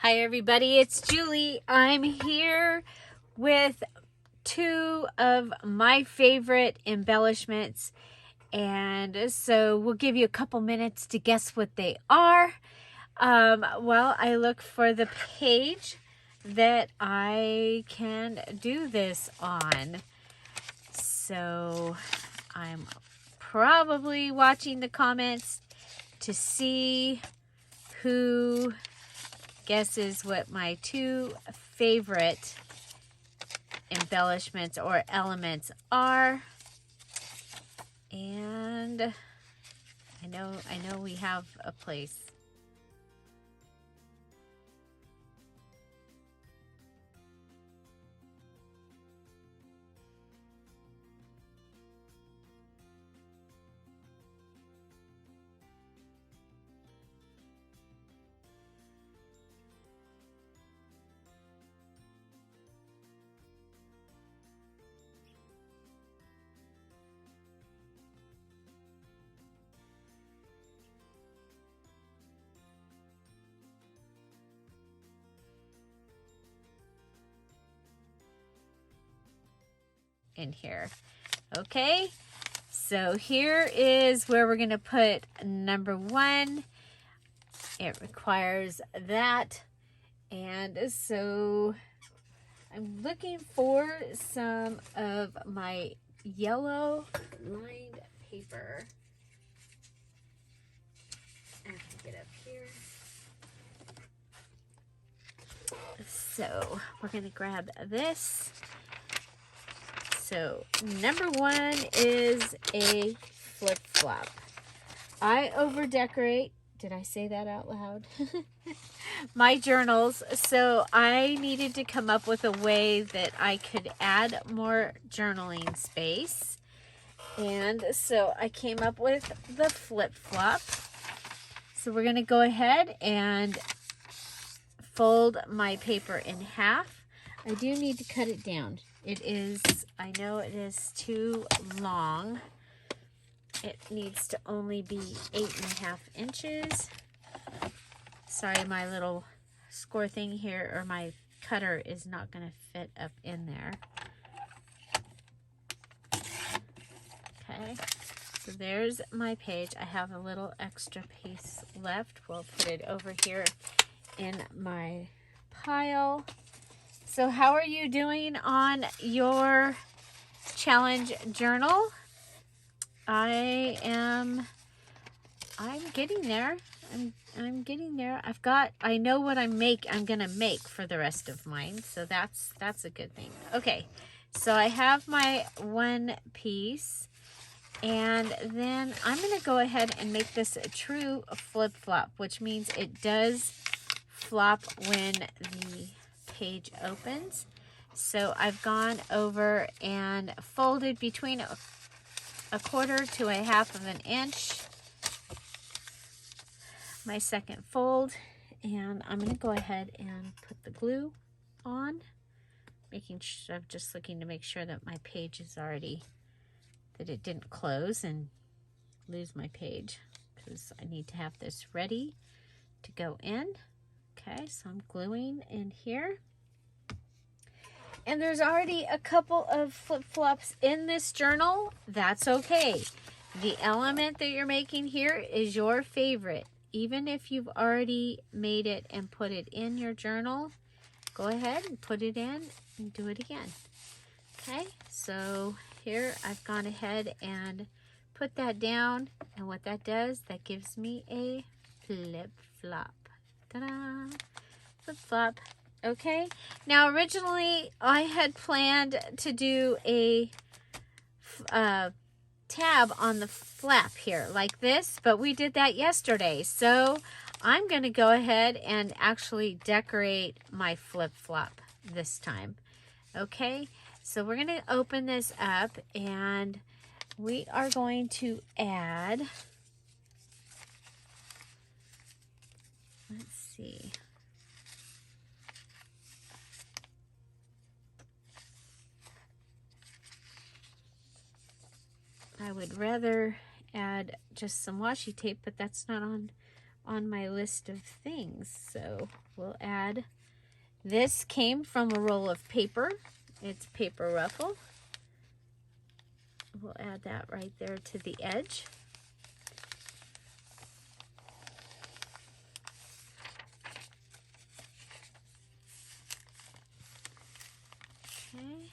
Hi everybody, it's Julie. I'm here with two of my favorite embellishments, and so we'll give you a couple minutes to guess what they are. Well, I look for the page that I can do this on. So I'm probably watching the comments to see who guesses what my two favorite embellishments or elements are. And I know we have a place. In here. Okay, so here is where we're going to put number one. It requires that, and so I'm looking for some of my yellow lined paper. I can get up here. So we're going to grab this. So number one is a flip-flop. I over-decorate. Did I say that out loud? My journals. So I needed to come up with a way that I could add more journaling space. And so I came up with the flip-flop. So we're going to go ahead and fold my paper in half. I do need to cut it down. It is, I know it is too long. It needs to only be 8.5 inches. Sorry, my little score thing here, or my cutter, is not going to fit up in there. Okay, so there's my page. I have a little extra piece left. We'll put it over here in my pile. So how are you doing on your challenge journal? I'm getting there. I'm getting there. I know what I'm gonna make for the rest of mine, so that's a good thing. Okay, so I have my one piece, and then I'm gonna go ahead and make this a true flip-flop, which means it does flop when the page opens. So I've gone over and folded between a quarter to a half of an inch my second fold, and I'm going to go ahead and put the glue on, making sure, I'm just looking to make sure that my page is already, that it didn't close and lose my page, because I need to have this ready to go in. Okay, so I'm gluing in here. And there's already a couple of flip-flops in this journal. That's okay. The element that you're making here is your favorite. Even if you've already made it and put it in your journal, go ahead and put it in and do it again. Okay, so here I've gone ahead and put that down. And what that does, that gives me a flip-flop. Ta-da! Flip-flop. Okay, now originally I had planned to do a tab on the flap here like this, but we did that yesterday. So I'm going to go ahead and actually decorate my flip-flop this time. Okay, so we're going to open this up, and we are going to add, let's see, I would rather add just some washi tape, but that's not on on my list of things. So we'll add, this came from a roll of paper. It's paper ruffle. We'll add that right there to the edge. Okay,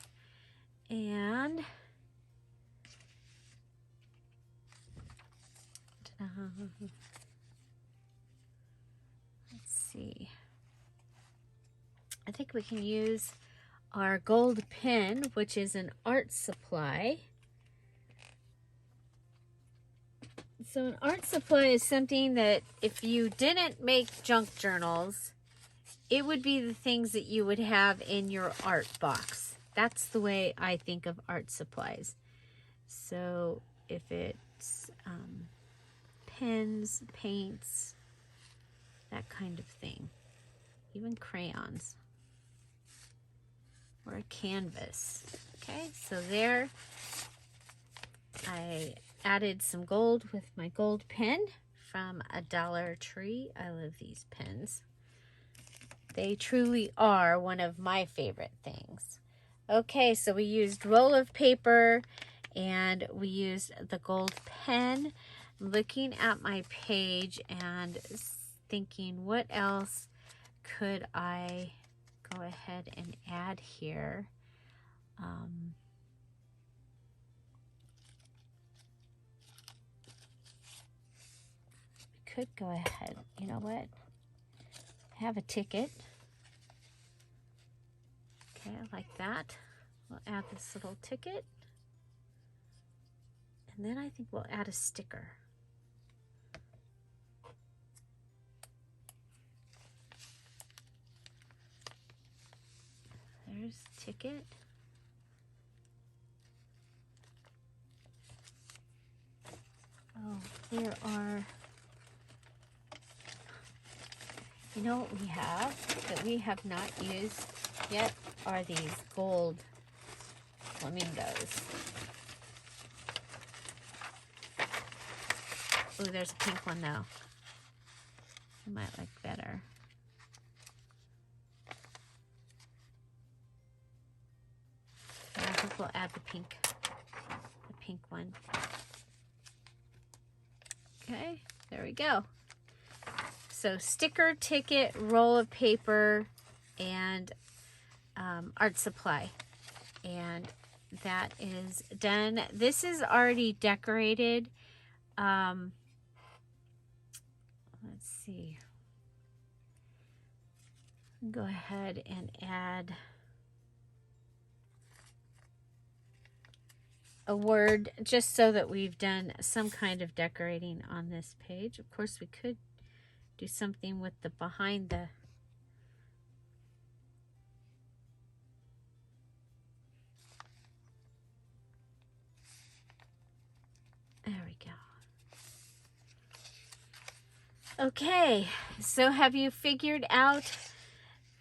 and let's see. I think we can use our gold pen, which is an art supply. So an art supply is something that if you didn't make junk journals, it would be the things that you would have in your art box. That's the way I think of art supplies. So if it's pens, paints, that kind of thing, even crayons or a canvas. Okay, so there I added some gold with my gold pen from a Dollar Tree. I love these pens. They truly are one of my favorite things. Okay, so we used roll of paper and we used the gold pen. Looking at my page and thinking, what else could I go ahead and add here? We could go ahead, you know what? I have a ticket. Okay, I like that. We'll add this little ticket. And then I think we'll add a sticker. There's the ticket. Oh, there are, you know what we have that we have not used yet are these gold flamingos. Oh, there's a pink one though. You might like better. And I think we'll add the pink one. Okay, there we go. So sticker, ticket, roll of paper, and art supply. And that is done. This is already decorated. Let's see. Go ahead and add a word just so that we've done some kind of decorating on this page. Of course, we could do something with the behind the there we go. Okay, so have you figured out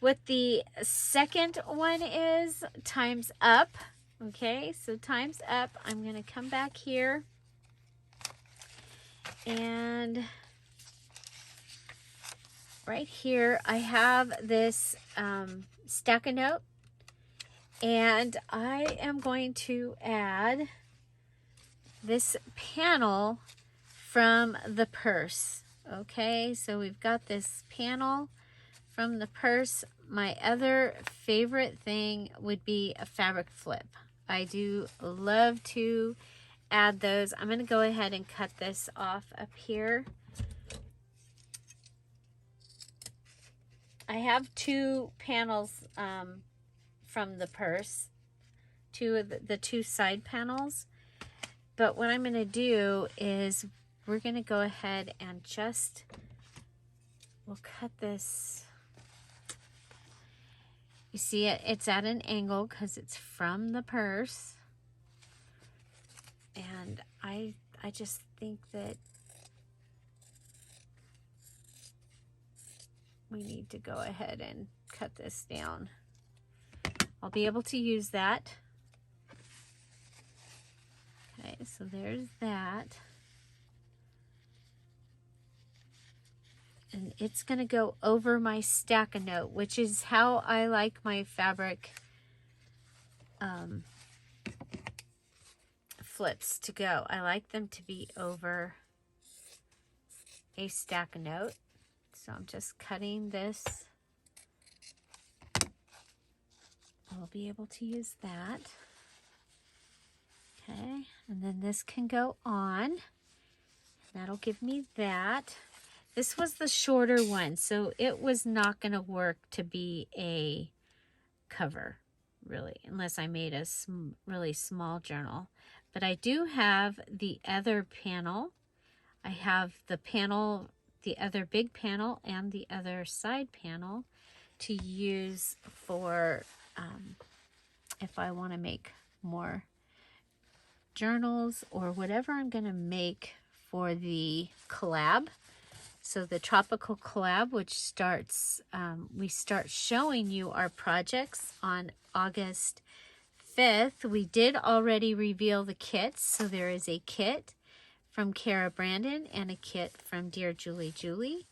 what the second one is? Time's up. Okay, so time's up. I'm going to come back here and right here I have this stack a note, and I am going to add this panel from the purse. Okay, so we've got this panel from the purse. My other favorite thing would be a fabric flip. I do love to add those. I'm going to go ahead and cut this off up here. I have two panels from the purse, two of the two side panels. But what I'm going to do is we're going to go ahead and just, we'll cut this. You see it's at an angle because it's from the purse. And I just think that we need to go ahead and cut this down. I'll be able to use that. Okay, so there's that. And it's going to go over my stack-a-note, which is how I like my fabric flips to go. I like them to be over a stack-a-note. So I'm just cutting this. I'll be able to use that. Okay, and then this can go on. That'll give me that. This was the shorter one, so it was not going to work to be a cover, really, unless I made a really small journal. But I do have the other panel. I have the panel, the other big panel, and the other side panel to use for if I want to make more journals or whatever I'm going to make for the collab. So the tropical collab, which starts, we start showing you our projects on August 5th. We did already reveal the kits. So there is a kit from Kara Brandon and a kit from Dear Julie Julie.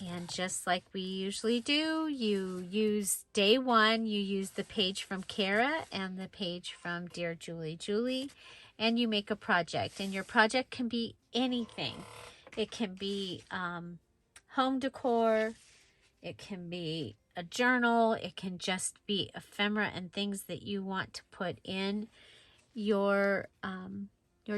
And just like we usually do, you use day one, you use the page from Kara and the page from Dear Julie Julie, and you make a project. And your project can be anything. It can be home decor, it can be a journal, it can just be ephemera and things that you want to put in your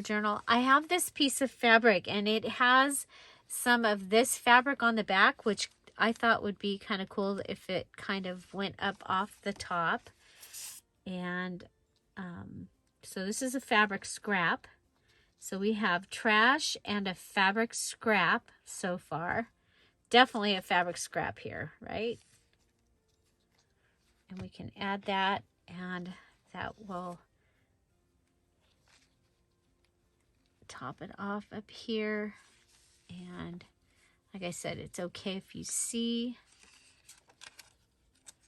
journal. I have this piece of fabric and it has some of this fabric on the back, which I thought would be kind of cool if it kind of went up off the top. And so this is a fabric scrap. So we have trash and a fabric scrap so far. Definitely a fabric scrap here, right? And we can add that, and that will top it off up here. And like I said, it's okay if you see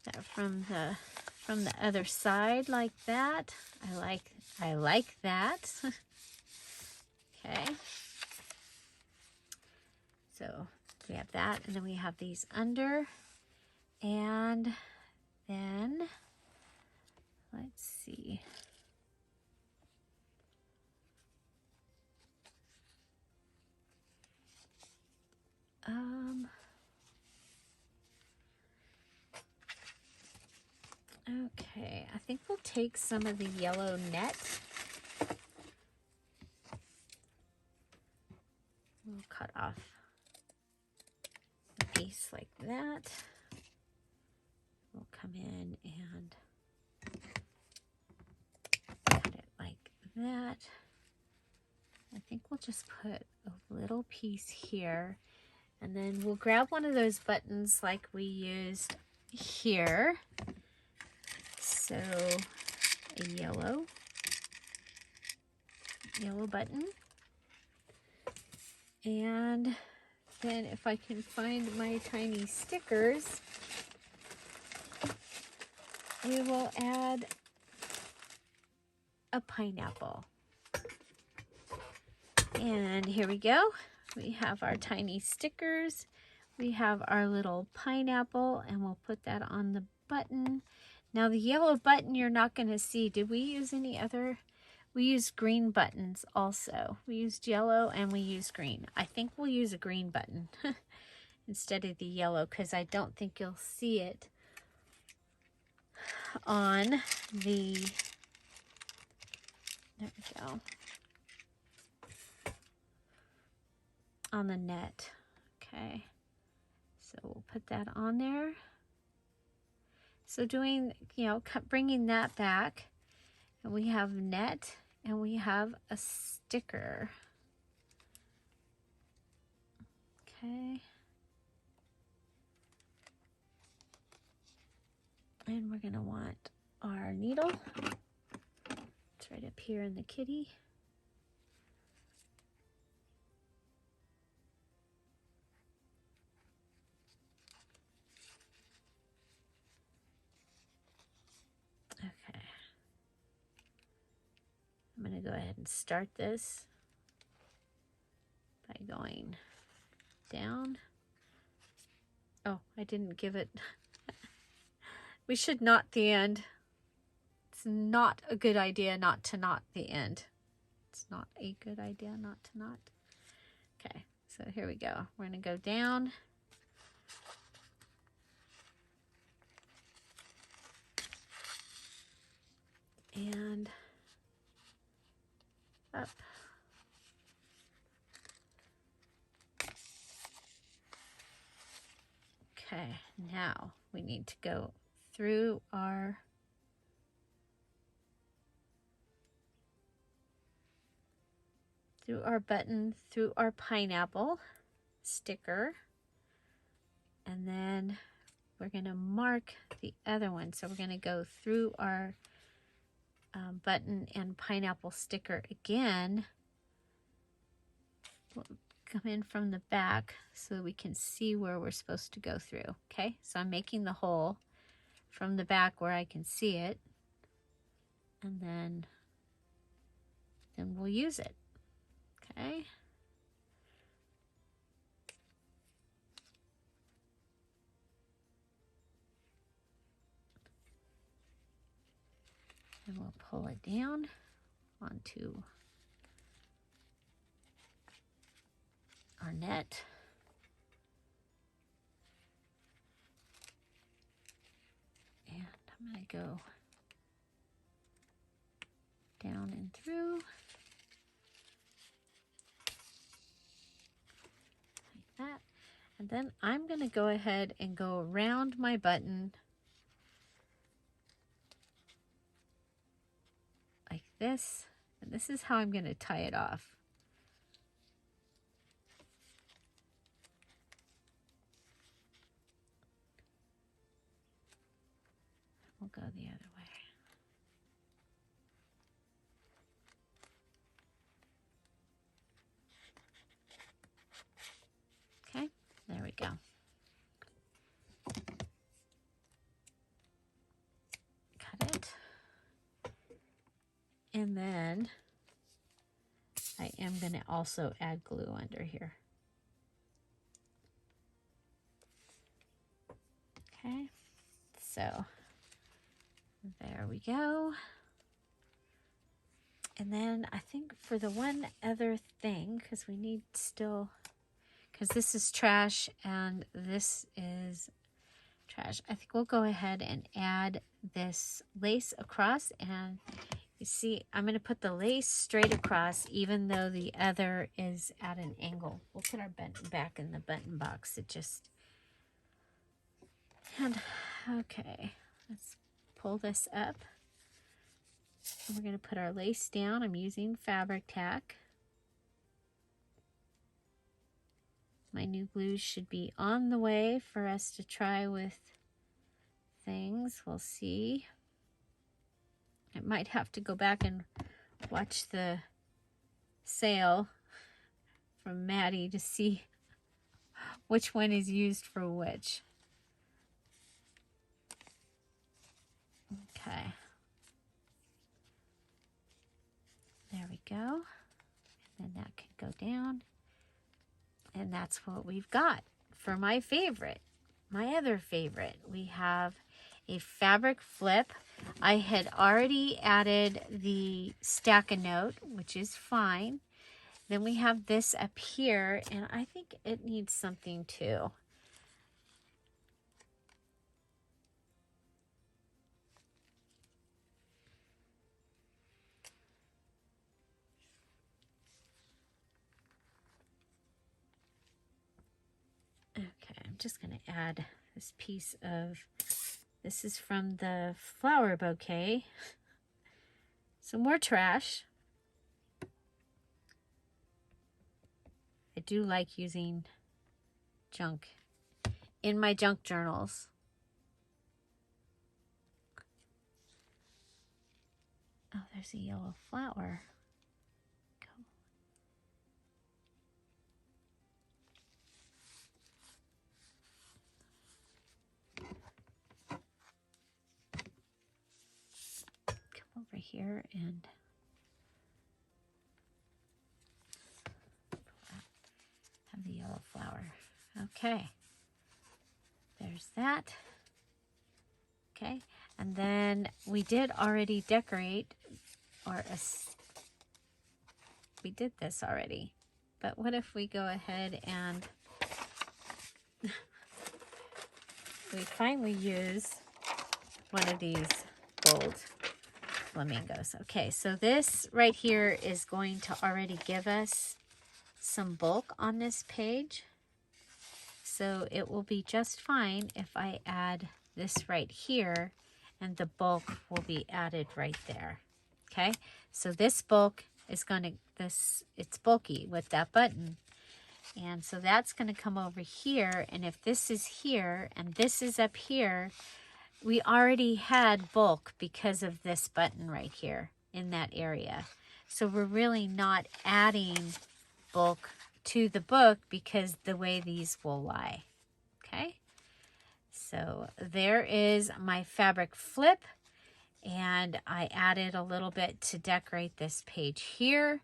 that from the other side like that. I like that. Okay. So we have that, and then we have these under, and then let's see. Okay, I think we'll take some of the yellow net. We'll cut off a piece like that. We'll come in and cut it like that. I think we'll just put a little piece here, and then we'll grab one of those buttons like we used here. So a yellow button. And then if I can find my tiny stickers, we will add a pineapple. And here we go. We have our tiny stickers. We have our little pineapple, and we'll put that on the button. Now the yellow button you're not going to see. Did we use any other? We used green buttons also. We used yellow and we used green. I think we'll use a green button instead of the yellow, because I don't think you'll see it on the, there we go, on the net. Okay, so we'll put that on there. So doing, bringing that back, and we have net and we have a sticker. Okay. And we're going to want our needle. It's right up here in the kitty. Okay. I'm going to go ahead and start this by going down Oh, I didn't give it. We should knot the end. It's not a good idea not to knot the end. It's not a good idea not to knot. Okay, so here we go. We're going to go down. And up. Okay, now we need to go through our button, through our pineapple sticker, and then we're going to mark the other one. So we're going to go through our button and pineapple sticker again. We'll come in from the back so we can see where we're supposed to go through. Okay, so I'm making the hole from the back where I can see it, and then we'll use it. Okay. And we'll pull it down onto our net. And I'm going to go down and through. Like that. And then I'm going to go ahead and go around my button like this. And this is how I'm going to tie it off. We'll go the other way. Okay, there we go. Cut it. And then I am going to also add glue under here. Okay, so there we go. And then I think for the one other thing, because we need still, because this is trash and this is trash, I think we'll go ahead and add this lace across. And you see, I'm going to put the lace straight across even though the other is at an angle. We'll put our button back in the button box. It just, and okay, let's pull this up. And we're going to put our lace down. I'm using fabric tack. My new glue should be on the way for us to try with things. We'll see. I might have to go back and watch the sale from Maddie to see which one is used for which. Okay. There we go. And then that can go down. And that's what we've got for my favorite. My other favorite, we have a fabric flip. I had already added the stack-a-note, which is fine. Then we have this up here, and I think it needs something too. Okay, I'm just going to add this piece of, this is from the flower bouquet. Some more trash. I do like using junk in my junk journals. Oh, there's a yellow flower. Come over here and have the yellow flower. Okay. there's that. Okay, and then we did already decorate, or we did this already. But what if we go ahead and we finally use one of these gold flamingos. Okay, so this right here is going to already give us some bulk on this page. So it will be just fine if I add this right here, and the bulk will be added right there. Okay, so this bulk is going to, it's bulky with that button. And so that's going to come over here. And if this is here and this is up here, we already had bulk because of this button right here in that area. So we're really not adding bulk to the book because the way these will lie. Okay, so there is my fabric flip, and I added a little bit to decorate this page here.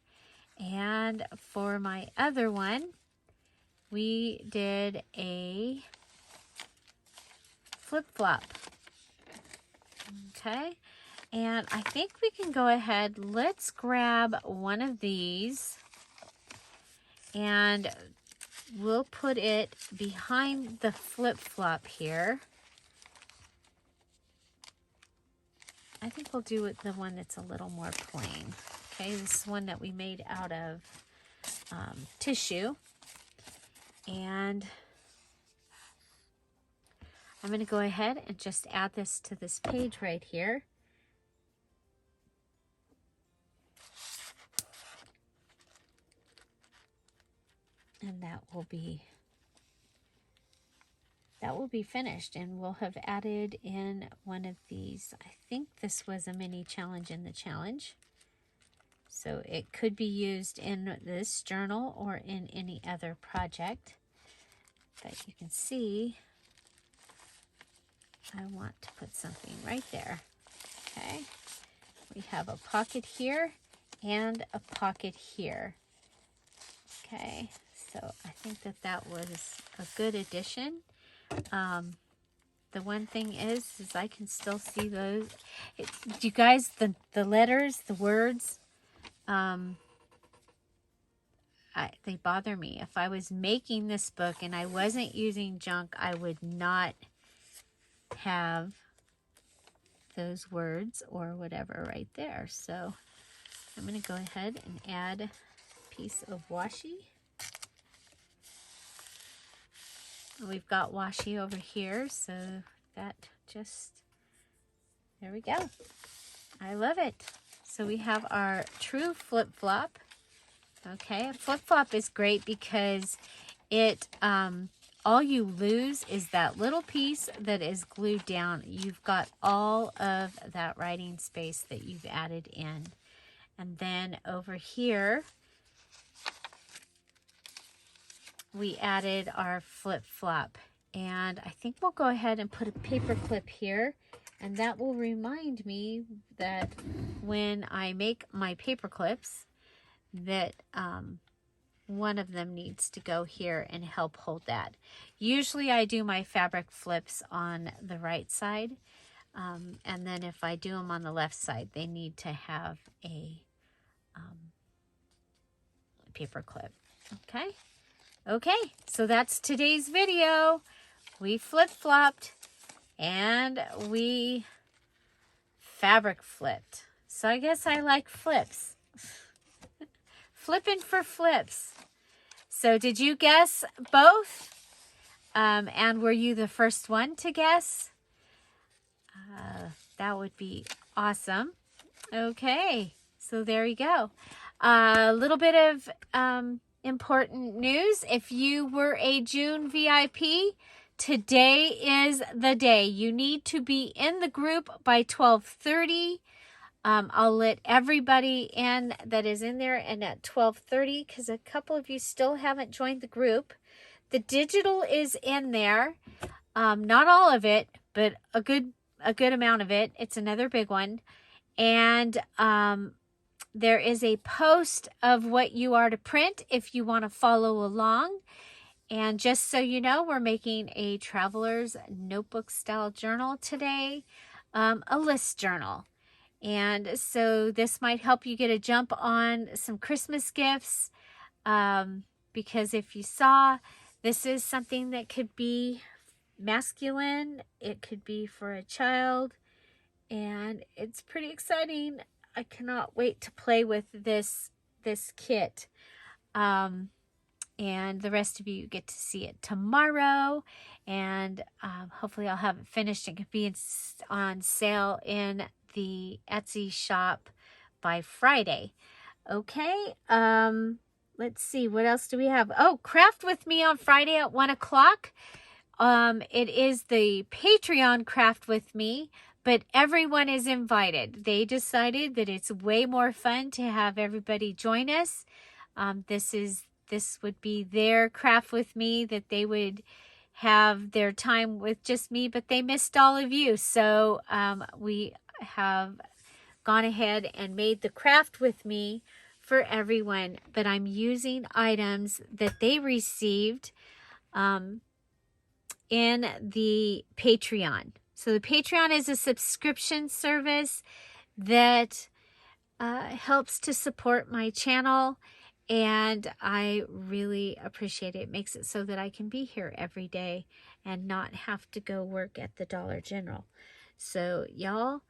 And for my other one, we did a flip-flop. Okay, and I think we can go ahead, let's grab one of these and we'll put it behind the flip-flop here. I think we'll do it the one that's a little more plain. Okay, this is one that we made out of tissue. And I'm going to go ahead and just add this to this page right here. And that will be finished, and we'll have added in one of these. I think this was a mini challenge in the challenge. So it could be used in this journal or in any other project. But you can see I want to put something right there. Okay, we have a pocket here and a pocket here. Okay, so I think that was a good addition. The one thing is I can still see those. You guys, the letters, the words, they bother me. If I was making this book and I wasn't using junk, I would not have those words or whatever right there. So I'm going to go ahead and add a piece of washi. We've got washi over here, so that just, there we go. I love it. So we have our true flip-flop. Okay, flip-flop is great because it, all you lose is that little piece that is glued down. You've got all of that writing space that you've added in. And then over here, we added our flip-flop, and I think we'll go ahead and put a paper clip here, and that will remind me that when I make my paper clips that one of them needs to go here and help hold that. Usually I do my fabric flips on the right side, and then if I do them on the left side, they need to have a paper clip. Okay. Okay, so that's today's video. We flip-flopped and we fabric flipped. So I guess I like flips. Flipping for flips. So did you guess both? And were you the first one to guess? That would be awesome. Okay, so there you go. A little bit of important news. If you were a June VIP, today is the day. You need to be in the group by 12:30. I'll let everybody in that is in there, and at 12:30, because a couple of you still haven't joined the group. The digital is in there. Not all of it, but a good amount of it. It's another big one. And there is a post of what you are to print if you want to follow along. And just so you know, we're making a traveler's notebook style journal today, a list journal. And so this might help you get a jump on some Christmas gifts, because if you saw, this is something that could be masculine, it could be for a child, and it's pretty exciting. I cannot wait to play with this kit. And the rest of you get to see it tomorrow, and hopefully I'll have it finished and can be on sale in the Etsy shop by Friday. Okay, let's see, what else do we have? Oh, craft with me on Friday at 1 o'clock. It is the Patreon craft with me, but everyone is invited. They decided that it's way more fun to have everybody join us. This would be their craft with me, that they would have their time with just me, but they missed all of you. So we have gone ahead and made the craft with me for everyone, but I'm using items that they received in the Patreon. So the Patreon is a subscription service that helps to support my channel, and I really appreciate it. It makes it so that I can be here every day and not have to go work at the Dollar General. So y'all,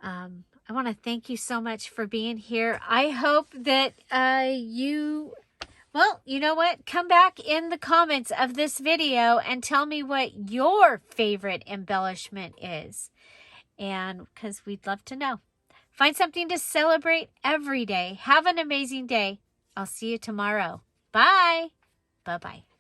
I want to thank you so much for being here. I hope that well, you know what? Come back in the comments of this video and tell me what your favorite embellishment is. And because we'd love to know. Find something to celebrate every day. Have an amazing day. I'll see you tomorrow. Bye. Bye-bye.